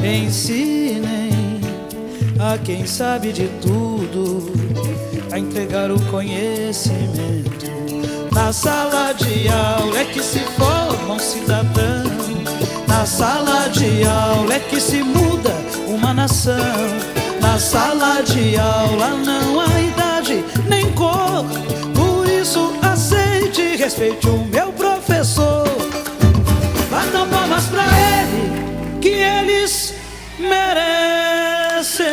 Ensinem a quem sabe de tudo a entregar o conhecimento. Na sala de aula é que se forma um cidadão. Na sala de aula é que se muda uma nação. Na sala de aula não há idade nem cor. Por isso aceite e respeite o meu professor. Batam palmas pra ele, que eles merecem.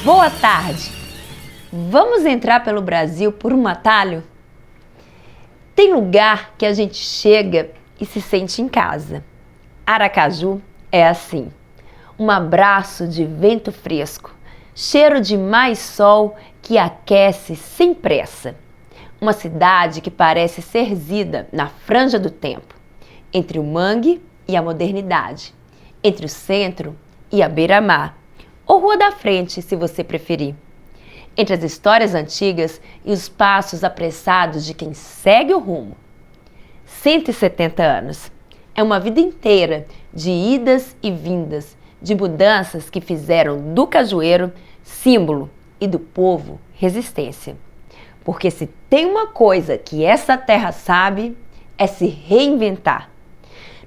Boa tarde! Vamos entrar pelo Brasil por um atalho? Tem lugar que a gente chega e se sente em casa. Aracaju é assim. Um abraço de vento fresco, cheiro de mais sol que aquece sem pressa. Uma cidade que parece ser zida na franja do tempo, entre o mangue e a modernidade, entre o centro e a beira-mar, ou Rua da Frente, se você preferir. Entre as histórias antigas e os passos apressados de quem segue o rumo. 170 anos. É uma vida inteira de idas e vindas, de mudanças que fizeram do cajueiro símbolo e do povo resistência. Porque se tem uma coisa que essa terra sabe, é se reinventar.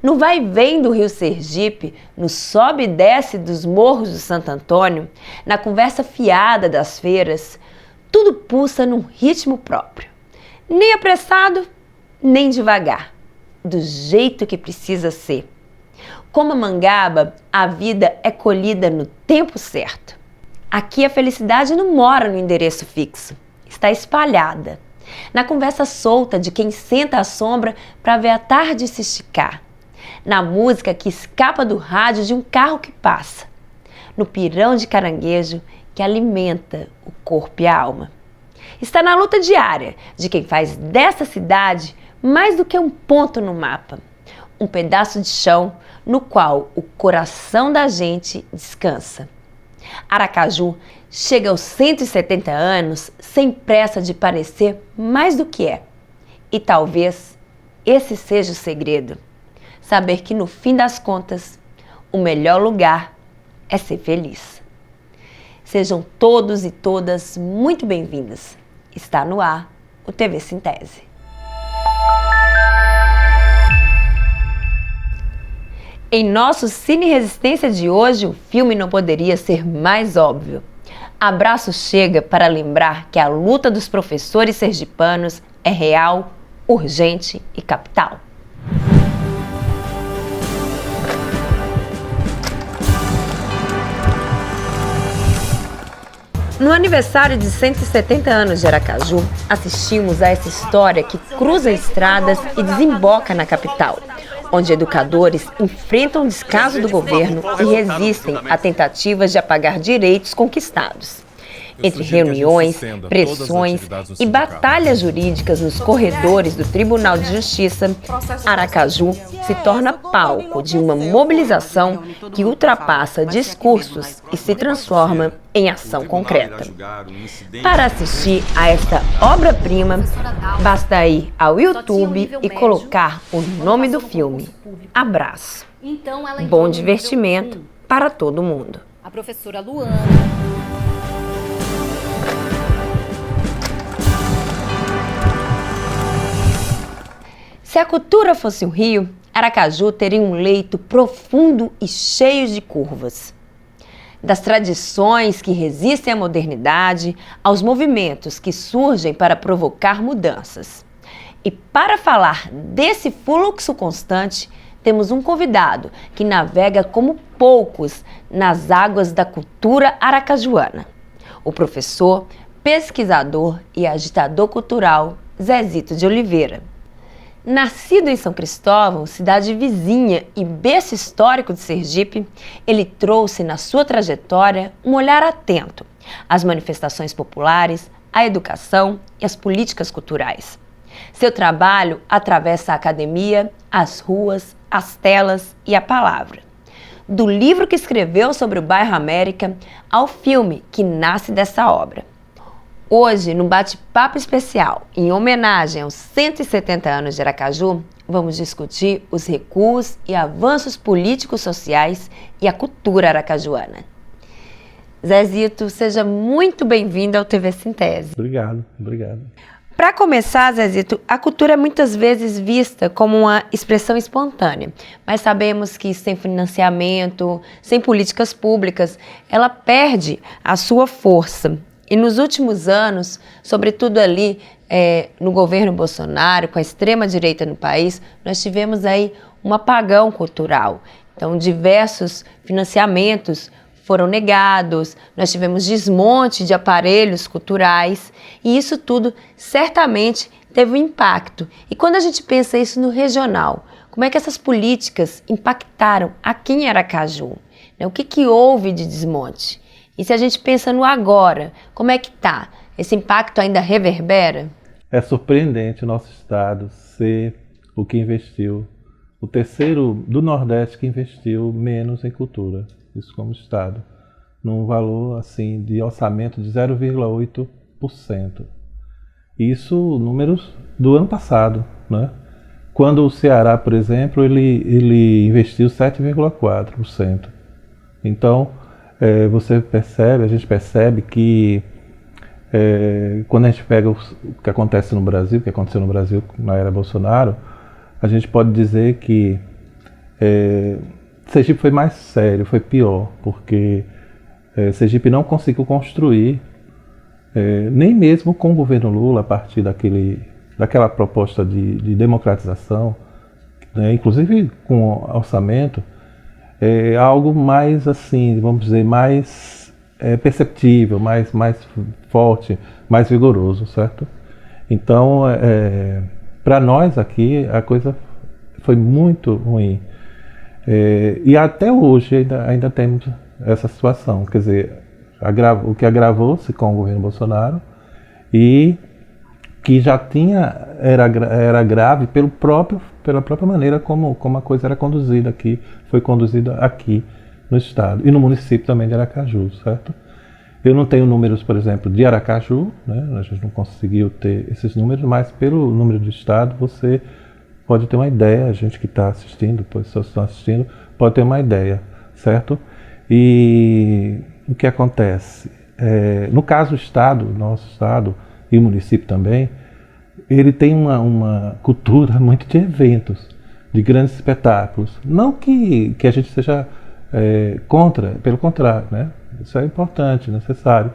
No vai e vem do Rio Sergipe, no sobe e desce dos morros do Santo Antônio, na conversa fiada das feiras, tudo pulsa num ritmo próprio. Nem apressado, nem devagar. Do jeito que precisa ser. Como a mangaba, a vida é colhida no tempo certo. Aqui a felicidade não mora no endereço fixo. Está espalhada. Na conversa solta de quem senta à sombra para ver a tarde se esticar. Na música que escapa do rádio de um carro que passa. No pirão de caranguejo que alimenta o corpo e a alma. Está na luta diária de quem faz dessa cidade mais do que um ponto no mapa. Um pedaço de chão no qual o coração da gente descansa. Aracaju chega aos 170 anos sem pressa de parecer mais do que é. E talvez esse seja o segredo. Saber que no fim das contas, o melhor lugar é ser feliz. Sejam todos e todas muito bem-vindas. Está no ar o TV Sintese. Em nosso Cine Resistência de hoje, o filme não poderia ser mais óbvio. Abraço chega para lembrar que a luta dos professores sergipanos é real, urgente e capital. No aniversário de 170 anos de Aracaju, assistimos a essa história que cruza estradas e desemboca na capital, onde educadores enfrentam o descaso do governo e resistem a tentativas de apagar direitos conquistados. Entre reuniões, pressões e batalhas jurídicas nos corredores do Tribunal de Justiça, Aracaju se torna palco de uma mobilização que ultrapassa discursos e se transforma em ação concreta. Para assistir a esta obra-prima, basta ir ao YouTube e colocar o nome do filme, Abraço. Bom divertimento para todo mundo. A professora Luana. Se a cultura fosse um rio, Aracaju teria um leito profundo e cheio de curvas. Das tradições que resistem à modernidade, aos movimentos que surgem para provocar mudanças. E para falar desse fluxo constante, temos um convidado que navega como poucos nas águas da cultura aracajuana. O professor, pesquisador e agitador cultural Zezito de Oliveira. Nascido em São Cristóvão, cidade vizinha e berço histórico de Sergipe, ele trouxe na sua trajetória um olhar atento às manifestações populares, à educação e às políticas culturais. Seu trabalho atravessa a academia, as ruas, as telas e a palavra. Do livro que escreveu sobre o bairro América ao filme que nasce dessa obra. Hoje, no bate-papo especial, em homenagem aos 170 anos de Aracaju, vamos discutir os recuos e avanços políticos sociais e a cultura aracajuana. Zezito, seja muito bem-vindo ao TV Sintese. Obrigado. Para começar, Zezito, a cultura é muitas vezes vista como uma expressão espontânea, mas sabemos que sem financiamento, sem políticas públicas, ela perde a sua força. E nos últimos anos, sobretudo ali no governo Bolsonaro, com a extrema-direita no país, nós tivemos aí um apagão cultural. Então, diversos financiamentos foram negados, nós tivemos desmonte de aparelhos culturais e isso tudo certamente teve um impacto. E quando a gente pensa isso no regional, como é que essas políticas impactaram aqui em Aracaju? O que houve de desmonte? E se a gente pensa no agora, como é que está? Esse impacto ainda reverbera? É surpreendente o nosso estado ser o que investiu, o terceiro do Nordeste que investiu menos em cultura, isso como estado, num valor assim de orçamento de 0,8%. Isso números do ano passado, né? Quando o Ceará, por exemplo, ele investiu 7,4%. Então, a gente percebe que quando a gente pega o que acontece no Brasil, o que aconteceu no Brasil na era Bolsonaro, a gente pode dizer que Sergipe foi mais sério, foi pior, porque Sergipe não conseguiu construir, nem mesmo com o governo Lula, a partir daquela proposta de democratização, né, inclusive com orçamento, algo mais assim, vamos dizer, mais perceptível, mais forte, mais vigoroso, certo? Então, para nós aqui, a coisa foi muito ruim. E até hoje ainda temos essa situação, quer dizer, o que agravou-se com o governo Bolsonaro e que já era grave pela própria maneira como a coisa era conduzida aqui, foi conduzida aqui no estado e no município também de Aracaju, certo? Eu não tenho números, por exemplo, de Aracaju, né? A gente não conseguiu ter esses números, mas pelo número do estado você pode ter uma ideia, a gente que está assistindo, pessoas que estão assistindo, pode ter uma ideia, certo? E o que acontece? No caso do estado, nosso estado e o município também, ele tem uma cultura muito de eventos, de grandes espetáculos. Não que a gente seja contra, pelo contrário, né? Isso é importante, necessário.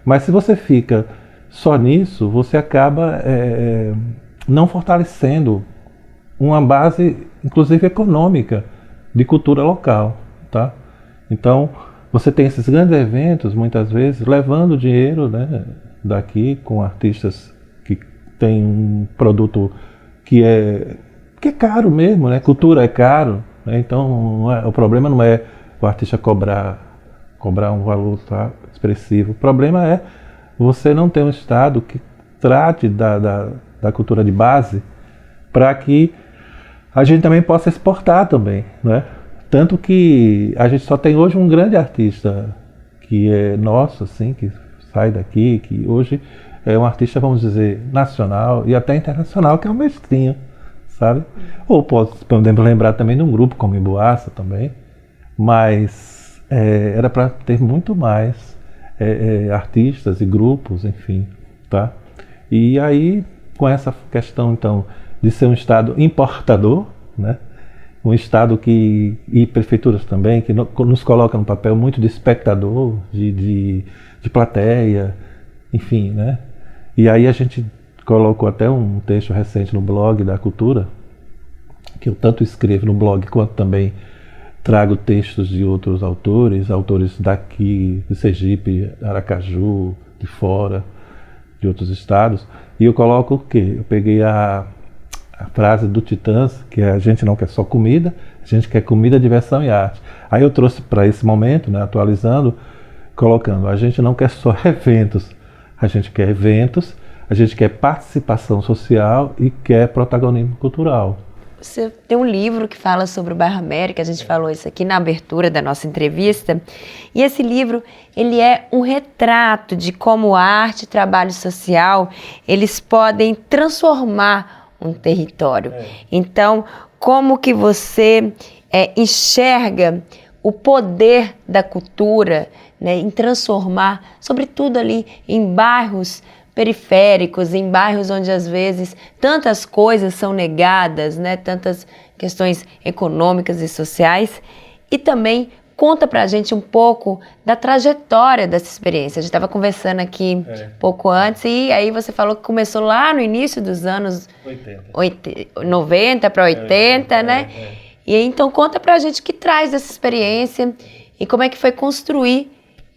Mas se você fica só nisso, você acaba não fortalecendo uma base, inclusive econômica, de cultura local, tá? Então, você tem esses grandes eventos, muitas vezes, levando dinheiro, né, daqui, com artistas que têm um produto que é caro mesmo, né? Cultura é caro, né? Então, o problema não é o artista cobrar um valor, tá, expressivo. O problema é você não ter um estado que trate da cultura de base para que a gente também possa exportar também, né? Tanto que a gente só tem hoje um grande artista que é nosso, assim, que sai daqui, que hoje é um artista, vamos dizer, nacional e até internacional, que é o Mestrinho, sabe? Ou podemos lembrar também de um grupo como Emboaça também, mas era para ter muito mais artistas e grupos, enfim, tá? E aí, com essa questão, então, de ser um estado importador, né? Um estado e prefeituras também, que nos coloca no papel muito de espectador, de plateia, enfim, né? E aí a gente colocou até um texto recente no blog da Cultura, que eu tanto escrevo no blog, quanto também trago textos de outros autores daqui, de Sergipe, Aracaju, de fora, de outros estados, e eu coloco o quê? Eu peguei a frase do Titãs, que é: a gente não quer só comida, a gente quer comida, diversão e arte. Aí eu trouxe para esse momento, né, atualizando, colocando: a gente não quer só eventos, a gente quer participação social e quer protagonismo cultural. você tem um livro que fala sobre o bairro América, a gente falou isso aqui na abertura da nossa entrevista, e esse livro, ele é um retrato de como arte e trabalho social, eles podem transformar um território. Então, como que você enxerga o poder da cultura, né, em transformar, sobretudo ali em bairros periféricos, em bairros onde às vezes tantas coisas são negadas, né, tantas questões econômicas e sociais, e também conta pra gente um pouco da trajetória dessa experiência. A gente estava conversando aqui pouco antes, e aí você falou que começou lá no início dos anos 90 para 80, né? E aí, então conta pra gente o que traz dessa experiência e como é que foi construir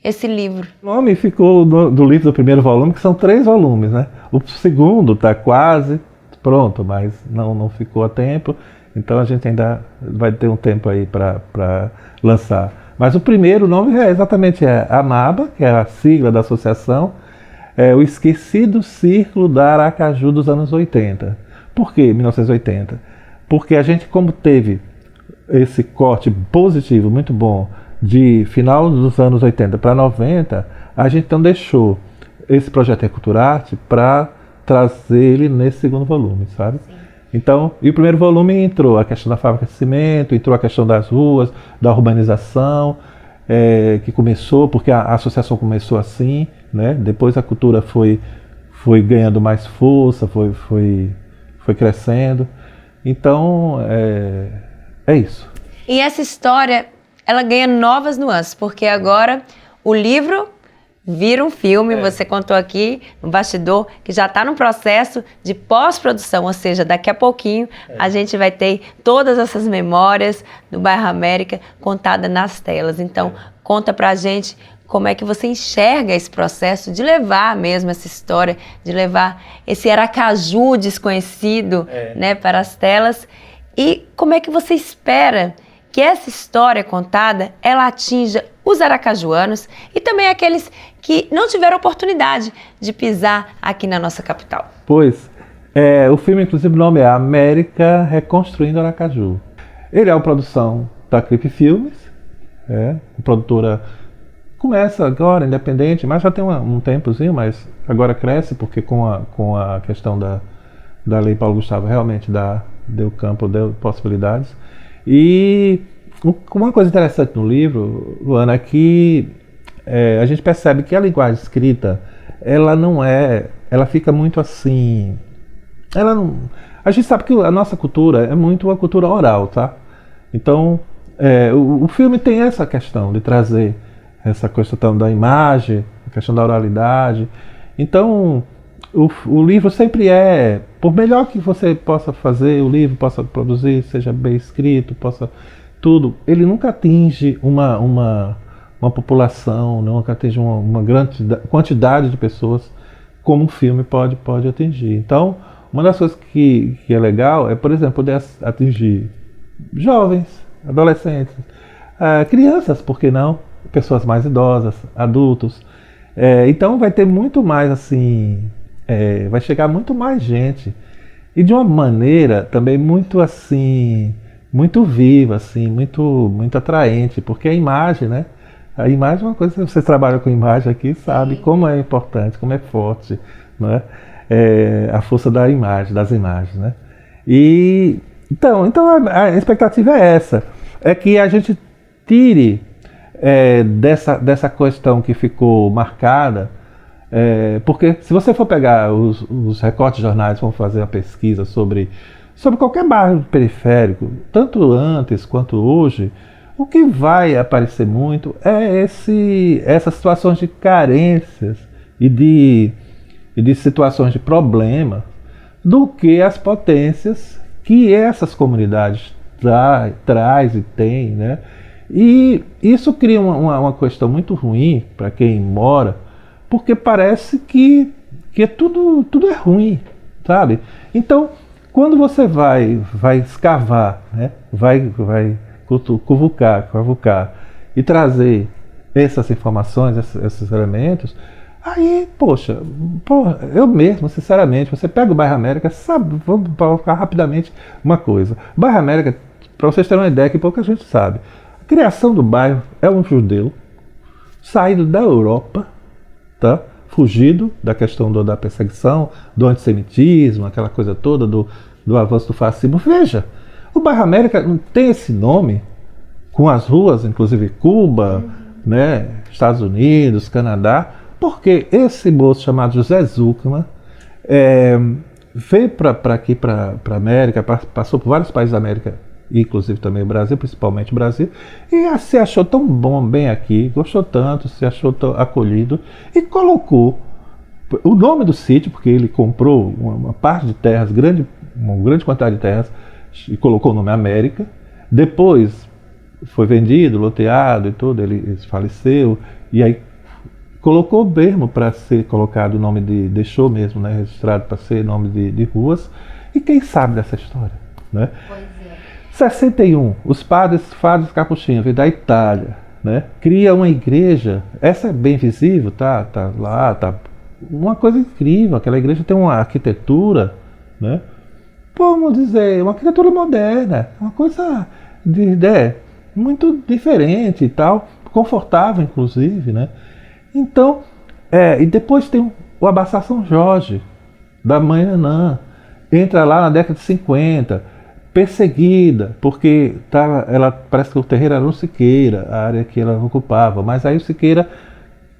esse livro. O nome ficou do livro do primeiro volume, que são 3 volumes, né? O segundo está quase pronto, mas não ficou a tempo, então a gente ainda vai ter um tempo aí para lançar. Mas o primeiro nome é exatamente AMABA, que é a sigla da associação, o Esquecido Círculo da Aracaju dos anos 80. Por que 1980? Porque a gente, como teve esse corte positivo, muito bom, de final dos anos 80 para 90, a gente então deixou esse projeto Eculturarte para trazer ele nesse segundo volume, sabe? Sim. Então, e o primeiro volume entrou a questão da fábrica de cimento, entrou a questão das ruas, da urbanização, que começou, porque a associação começou assim, né? Depois a cultura foi ganhando mais força, foi crescendo. Então, é isso. E essa história, ela ganha novas nuances, porque agora o livro vira um filme, você contou aqui no bastidor, que já está no processo de pós-produção, ou seja, daqui a pouquinho a gente vai ter todas essas memórias do bairro América contadas nas telas. Então, conta pra gente como é que você enxerga esse processo de levar mesmo essa história, de levar esse Aracaju desconhecido, né, para as telas, e como é que você espera que essa história contada, ela atinja os aracajuanos e também aqueles que não tiveram oportunidade de pisar aqui na nossa capital. Pois, o filme, inclusive, o nome é América Reconstruindo Aracaju. Ele é uma produção da Clipe Filmes, uma produtora começa agora, independente, mas já tem um tempozinho, mas agora cresce, porque com a questão da Lei Paulo Gustavo realmente deu campo, deu possibilidades. E uma coisa interessante no livro, Luana, é que a gente percebe que a linguagem escrita, ela fica muito assim, a gente sabe que a nossa cultura é muito uma cultura oral, tá? Então, o filme tem essa questão de trazer essa questão da imagem, a questão da oralidade. Então, o livro sempre por melhor que você possa fazer, o livro possa produzir, seja bem escrito, tudo, ele nunca atinge uma população, nunca atinge uma grande quantidade de pessoas como um filme pode atingir. Então, uma das coisas que é legal é, por exemplo, poder atingir jovens, adolescentes, crianças, por que não? Pessoas mais idosas, adultos. Então vai ter muito mais assim, vai chegar muito mais gente e de uma maneira também muito assim, muito viva, assim, muito atraente, porque a imagem, né? A imagem é uma coisa, vocês trabalham com imagem aqui, sabe como é importante, como é forte, né? A força da imagem, das imagens, né? E então a expectativa é essa, é que a gente tire dessa questão que ficou marcada, porque se você for pegar os recortes de jornais, vão fazer uma pesquisa sobre qualquer bairro periférico, tanto antes quanto hoje, o que vai aparecer muito é essas situações de carências e de situações de problema, do que as potências que essas comunidades traz e tem, né? E isso cria uma questão muito ruim para quem mora, porque parece que tudo é ruim, sabe? Então, quando você vai escavar, né? vai cavucar e trazer essas informações, esses elementos, Aí, poxa, eu mesmo, sinceramente, você pega o bairro América, sabe, vamos colocar rapidamente uma coisa. O bairro América, para vocês terem uma ideia que pouca gente sabe, a criação do bairro é um judeu saído da Europa, tá? Fugido da questão da perseguição, do antissemitismo, aquela coisa toda, do avanço do fascismo. Veja, o bairro América não tem esse nome, com as ruas, inclusive Cuba, né, Estados Unidos, Canadá, porque esse moço chamado José Zuckerman veio para aqui, para a América, passou por vários países da América, inclusive também o Brasil, principalmente o Brasil, e se achou tão bom, bem aqui, gostou tanto, se achou tão acolhido, e colocou o nome do sítio, porque ele comprou uma parte de terras, uma grande quantidade de terras, e colocou o nome América. Depois foi vendido, loteado e tudo, ele faleceu, e aí colocou mesmo para ser colocado o nome deixou mesmo, né, registrado para ser nome de ruas, e quem sabe dessa história, né? Pois é. 61, os padres capuchinhos, vêm da Itália, né, cria uma igreja, essa é bem visível, tá lá, tá uma coisa incrível, aquela igreja tem uma arquitetura, né, vamos dizer, uma arquitetura moderna, uma coisa muito diferente e tal, confortável inclusive, né. Então, e depois tem o Abaçar São Jorge, da mãe Anã, entra lá na década de 50, perseguida, porque parece que o terreiro era no Siqueira, a área que ela ocupava, mas aí o Siqueira,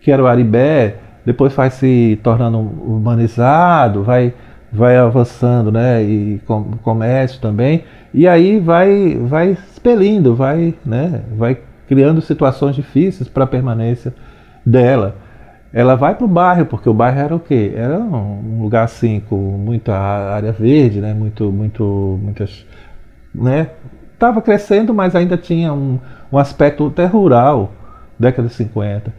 que era o Aribé, depois vai se tornando urbanizado, vai avançando, né, e comércio também, e aí vai expelindo, vai criando situações difíceis para a permanência dela. Ela vai para o bairro, porque o bairro era o quê? Era um lugar assim com muita área verde, né? Muitas, né? Estava crescendo, mas ainda tinha um aspecto até rural, década de 50.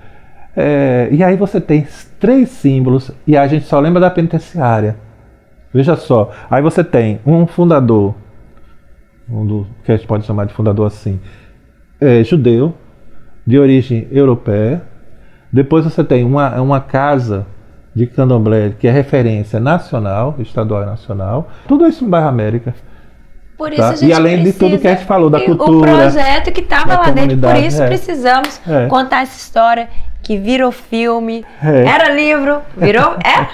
E aí você tem 3 símbolos, e a gente só lembra da penitenciária. Veja só, aí você tem um fundador, que a gente pode chamar de fundador assim, judeu, de origem europeia. Depois você tem uma casa de candomblé que é referência nacional, estadual e nacional. Tudo isso no bairro América. Por isso a gente e além de tudo que a gente falou, da cultura. O projeto que estava lá dentro, por isso é. precisamos contar essa história que virou filme. É. Era livro, virou. Era.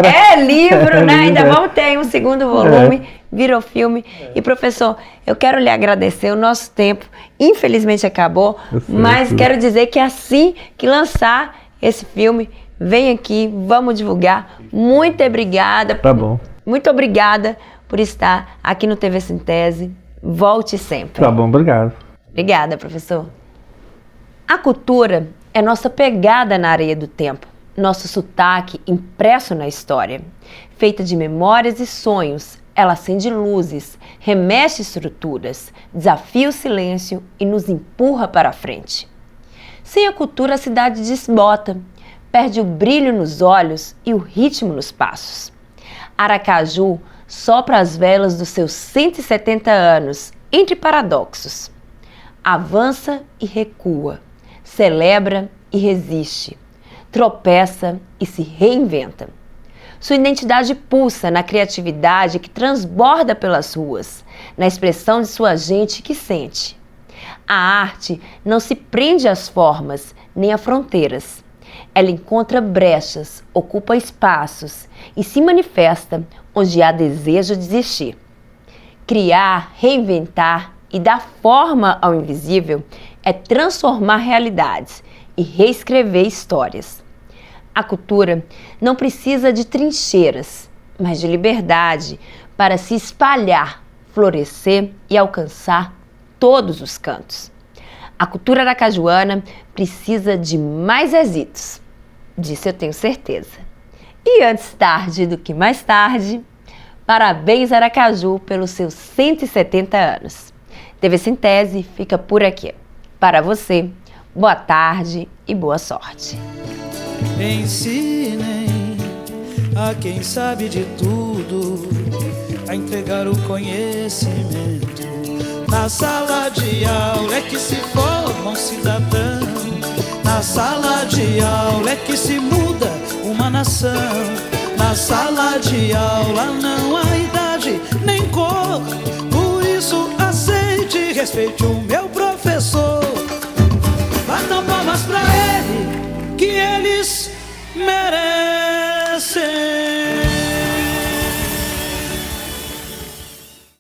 É livro, né? Livro, Ainda vamos ter um segundo volume, virou filme. E professor, eu quero lhe agradecer, o nosso tempo infelizmente acabou, mas quero dizer que assim que lançar esse filme, vem aqui, vamos divulgar. Muito obrigada. Tá bom. Muito obrigada por estar aqui no TV Sintese. Volte sempre. Tá bom, obrigado. Obrigada, professor. A cultura é nossa pegada na areia do tempo, nosso sotaque impresso na história. Feita de memórias e sonhos, ela acende luzes, remexe estruturas, desafia o silêncio e nos empurra para a frente. Sem a cultura, a cidade desbota, perde o brilho nos olhos e o ritmo nos passos. Aracaju sopra as velas dos seus 170 anos, entre paradoxos. Avança e recua, celebra e resiste, tropeça e se reinventa. Sua identidade pulsa na criatividade que transborda pelas ruas, na expressão de sua gente que sente. A arte não se prende às formas nem a fronteiras. Ela encontra brechas, ocupa espaços e se manifesta onde há desejo de existir. Criar, reinventar e dar forma ao invisível é transformar realidades e reescrever histórias. A cultura não precisa de trincheiras, mas de liberdade para se espalhar, florescer e alcançar todos os cantos. A cultura aracajuana precisa de mais êxitos. Disso eu tenho certeza. E antes tarde do que mais tarde, parabéns Aracaju pelos seus 170 anos. TV Sintese fica por aqui. Para você, boa tarde e boa sorte. Ensinem a quem sabe de tudo a entregar o conhecimento. Na sala de aula é que se forma um cidadão. Na sala de aula é que se muda uma nação. Na sala de aula não há idade nem cor, por isso aceite e respeite o meu